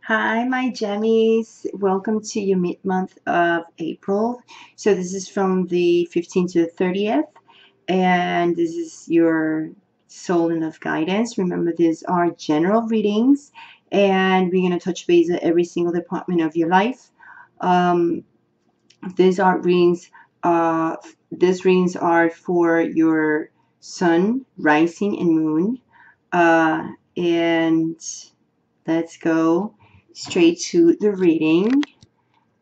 Hi, my Gemmies. Welcome to your mid-month of April. So this is from the 15th to the 30th, and this is your soul and love guidance. Remember, these are general readings, and we're going to touch base at every single department of your life. Um, these are readings. These readings are for your sun, rising, and moon. And let's go straight to the reading.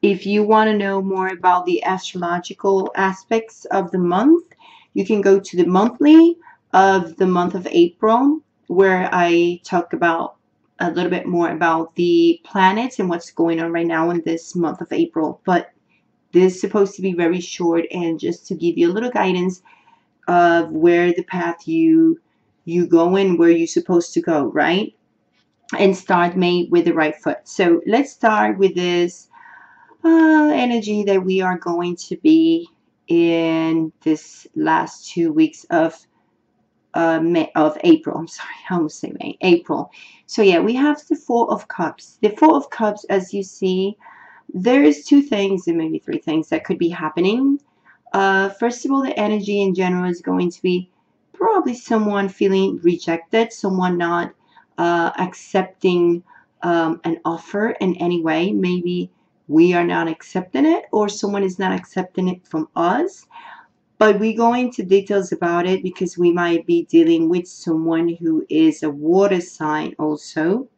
If you want to know more about the astrological aspects of the month, you can go to the monthly of the month of April, where I talk about a little bit more about the planets and what's going on right now in this month of April. But this is supposed to be very short and just to give you a little guidance of where the path you go and where you're supposed to go, right? And start May with the right foot. So let's start with this energy that we are going to be in this last 2 weeks of April. I'm sorry, I almost say May. April. So yeah, we have the Four of Cups. The Four of Cups, as you see, there's two things and maybe three things that could be happening. First of all, the energy in general is going to be probably someone feeling rejected, someone not accepting an offer in any way. Maybe we are not accepting it or someone is not accepting it from us. But we go into details about it because we might be dealing with someone who is a water sign also.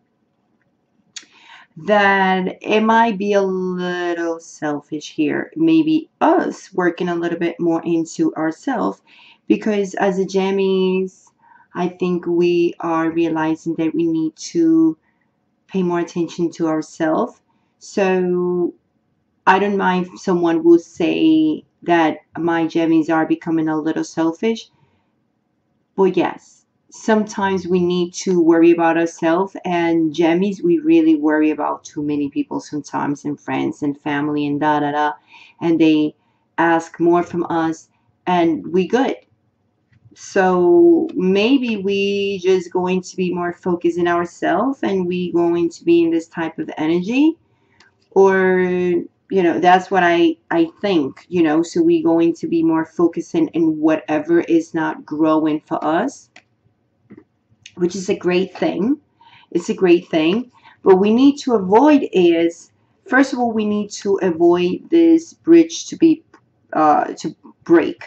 That it might be a little selfish here. Maybe us working a little bit more into ourselves, because as a Gemmies, I think we are realizing that we need to pay more attention to ourselves. So I don't mind if someone will say that my Gemmies are becoming a little selfish. But yes, sometimes we need to worry about ourselves, and Gemmies, we really worry about too many people sometimes, and friends and family and da da da, and they ask more from us, and we good. So maybe we just going to be more focused in ourselves, and we going to be in this type of energy, or that's what I think, so we going to be more focusing in whatever is not growing for us, which is a great thing. It's a great thing. But we need to avoid is, first of all, we need to avoid this bridge to break.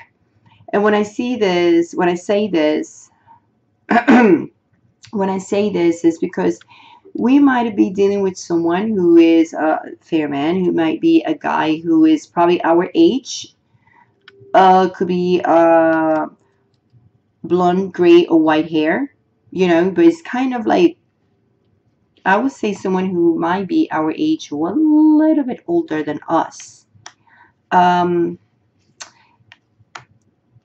And when I see this, when I say this, when I say this is because we might be dealing with someone who is a fair man, who might be a guy who is probably our age, could be blonde, gray, or white hair, but it's kind of like, I would say someone who might be our age or a little bit older than us.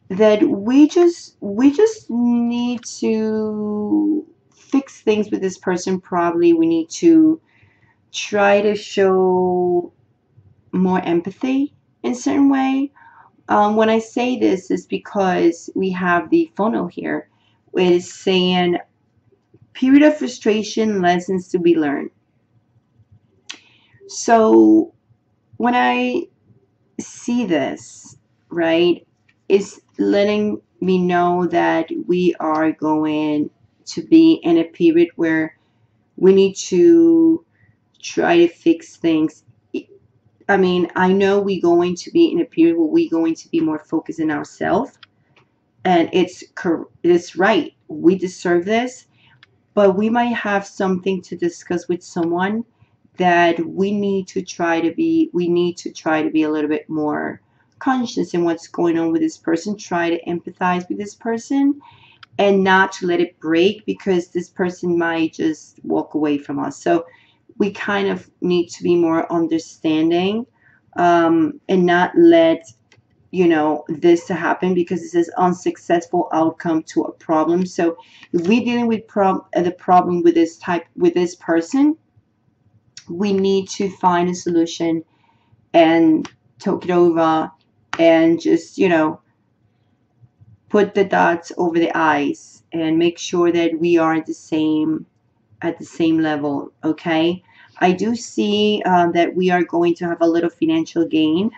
That we just need to fix things with this person. Probably we need to try to show more empathy in a certain way. When I say this is because we have the funnel here. It is saying period of frustration, lessons to be learned. So when I see this, right, it's letting me know that we are going to be in a period where we need to try to fix things. I mean, I know we're going to be in a period where we're going to be more focused on ourselves, and it's right. We deserve this, but we might have something to discuss with someone that we need to try to be a little bit more conscious in what's going on with this person, try to empathize with this person, and not to let it break, because this person might just walk away from us. So we kind of need to be more understanding, and not let this to happen, because it says unsuccessful outcome to a problem. So if we're dealing with the problem with this person, we need to find a solution and talk it over, and just put the dots over the i's and make sure that we are at the same level. Okay. I do see that we are going to have a little financial gain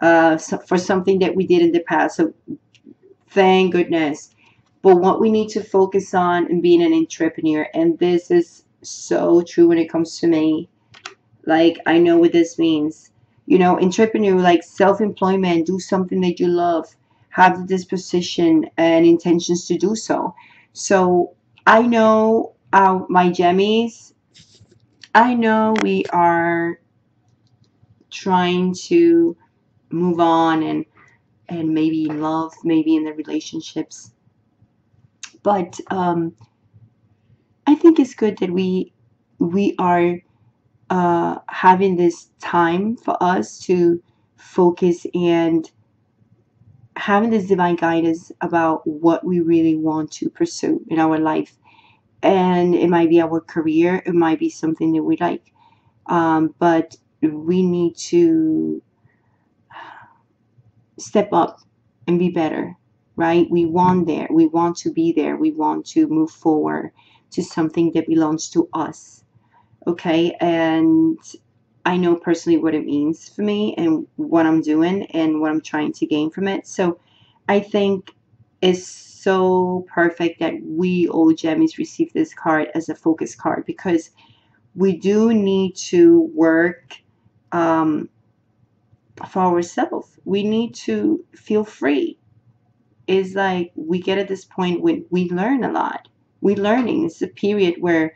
for something that we did in the past. So thank goodness. But what we need to focus on in being an entrepreneur, and this is so true when it comes to me. Like, I know what this means. You know, entrepreneur, like self-employment, do something that you love, have the disposition and intentions to do so. So I know my Gemmies, I know we are trying to move on and maybe in love, maybe in the relationships. But I think it's good that we are having this time for us to focus and having this divine guidance about what we really want to pursue in our life. And it might be our career, it might be something that we like, but we need to step up and be better, right? We want to be there, we want to move forward to something that belongs to us. Okay, and I know personally what it means for me and what I'm doing and what I'm trying to gain from it. So I think it's so perfect that we all Gemmies receive this card as a focus card, because we do need to work um, for ourselves. We need to feel free. It's like we get at this point when we learn a lot. We learning. It's a period where,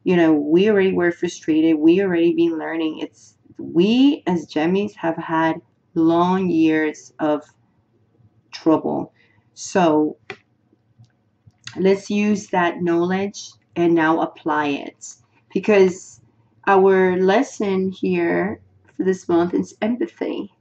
you know, we already were frustrated. We already been learning. It's we as Gemmies have had long years of trouble. So let's use that knowledge and now apply it, because our lesson here for this month is empathy.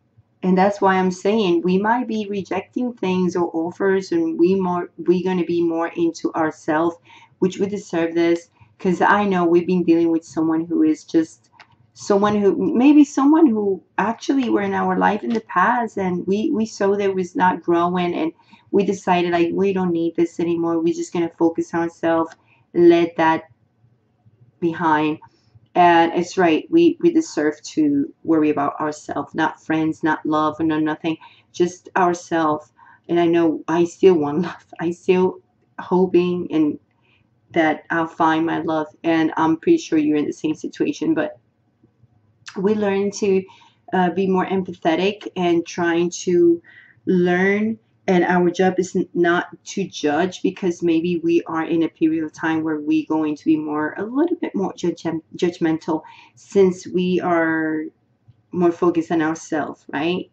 And that's why I'm saying we might be rejecting things or offers, and we're going to be more into ourselves, which we deserve this. Because I know we've been dealing with someone who is just someone who actually were in our life in the past, and we saw that was not growing, and we decided like we don't need this anymore. We're just going to focus on ourselves, let that behind. And it's right, we deserve to worry about ourselves, not friends, not love, and not nothing, just ourselves. And I know I still want love. I still hoping and that I'll find my love, and I'm pretty sure you're in the same situation. But we learn to be more empathetic and trying to learn. And our job is not to judge, because maybe we are in a period of time where we're going to be a little bit more judgmental, since we are more focused on ourselves, right?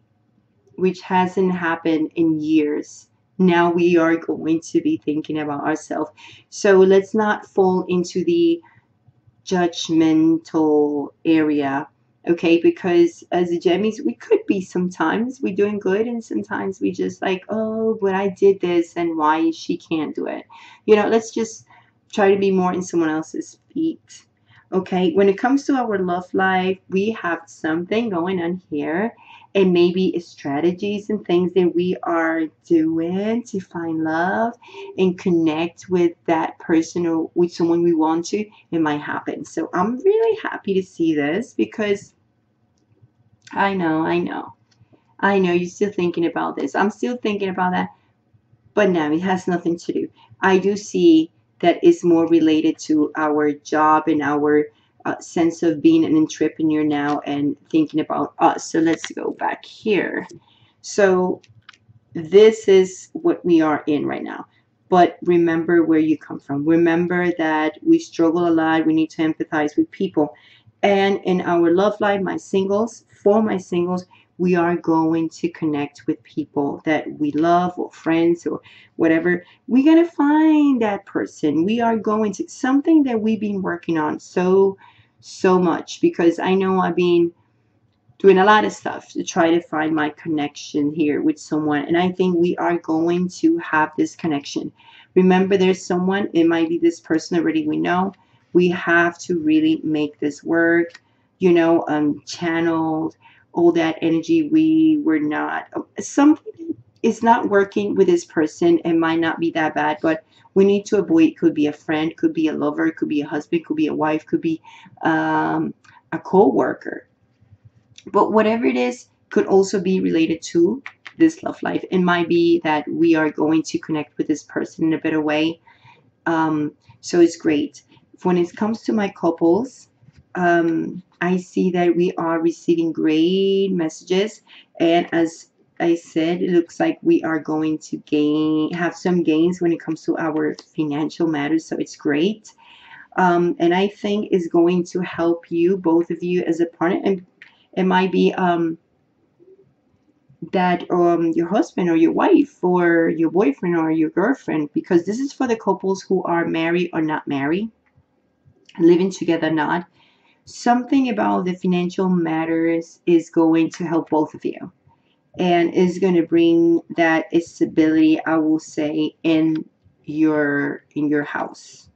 Which hasn't happened in years. Now we are going to be thinking about ourselves. So let's not fall into the judgmental area, okay? Because as a Gemmies, we could be sometimes we doing good, and sometimes we just like, oh, but I did this, and why she can't do it. You know, let's just try to be more in someone else's feet. Okay, when it comes to our love life, we have something going on here, and maybe strategies and things that we are doing to find love and connect with that person or with someone we want to. It might happen. So I'm really happy to see this, because I know you're still thinking about this. I'm still thinking about that, but no, it has nothing to do. I do see that it's more related to our job and our sense of being an entrepreneur now and thinking about us. So let's go back here. So this is what we are in right now. But remember where you come from. Remember that we struggle a lot. We need to empathize with people. And in our love life, for my singles, we are going to connect with people that we love, or friends, or whatever. We're going to find that person. We are going to, something that we've been working on so much, because I know I've been doing a lot of stuff to try to find my connection here with someone. And I think we are going to have this connection. Remember, there's someone, it might be this person already we know. We have to really make this work, you know, channeled all that energy we were not, something it's not working with this person. It might not be that bad, but we need to avoid. It could be a friend, could be a lover, could be a husband, could be a wife, could be a co-worker. But whatever it is, could also be related to this love life. It might be that we are going to connect with this person in a better way. So it's great. When it comes to my couples, I see that we are receiving great messages, and as I said, it looks like we are going to have some gains when it comes to our financial matters. So it's great, and I think it's going to help you, both of you, as a partner. And it might be that your husband or your wife or your boyfriend or your girlfriend, because this is for the couples who are married or not married, living together not. Something about the financial matters is going to help both of you and is going to bring that stability, I will say, in your house,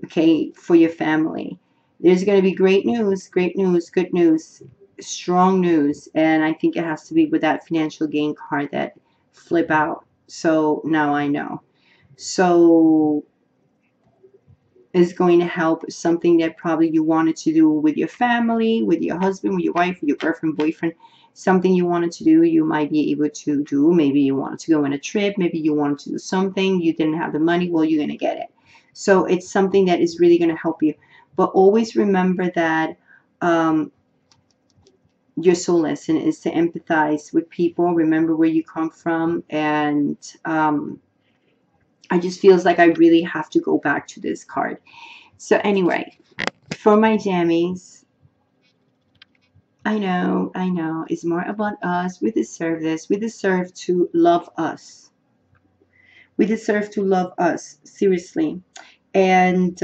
okay, for your family. There's going to be great news, good news, strong news, and I think it has to be with that financial gain card that flip out. So now I know. So is going to help something that probably you wanted to do with your family, with your husband, with your wife, with your girlfriend, boyfriend, something you wanted to do, you might be able to do. Maybe you wanted to go on a trip, maybe you wanted to do something, you didn't have the money, well, you're going to get it. So it's something that is really going to help you. But always remember that your soul lesson is to empathize with people, remember where you come from, and I just feels like I really have to go back to this card. So anyway, for my jammies, I know, it's more about us. We deserve this. We deserve to love us. We deserve to love us, seriously. And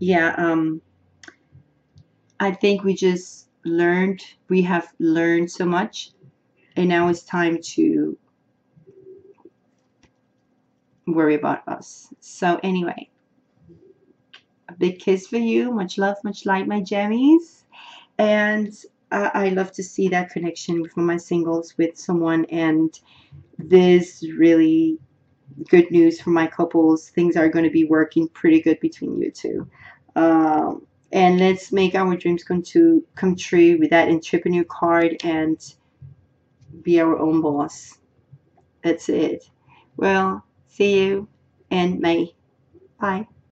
yeah, I think we have learned so much, and now it's time to worry about us. So anyway, a big kiss for you. Much love, much light, my jammies. And I love to see that connection with my singles with someone, and this really good news for my couples. Things are going to be working pretty good between you two. And let's make our dreams come true with that entrepreneur card and be our own boss. That's it. Well, see you in May. Bye.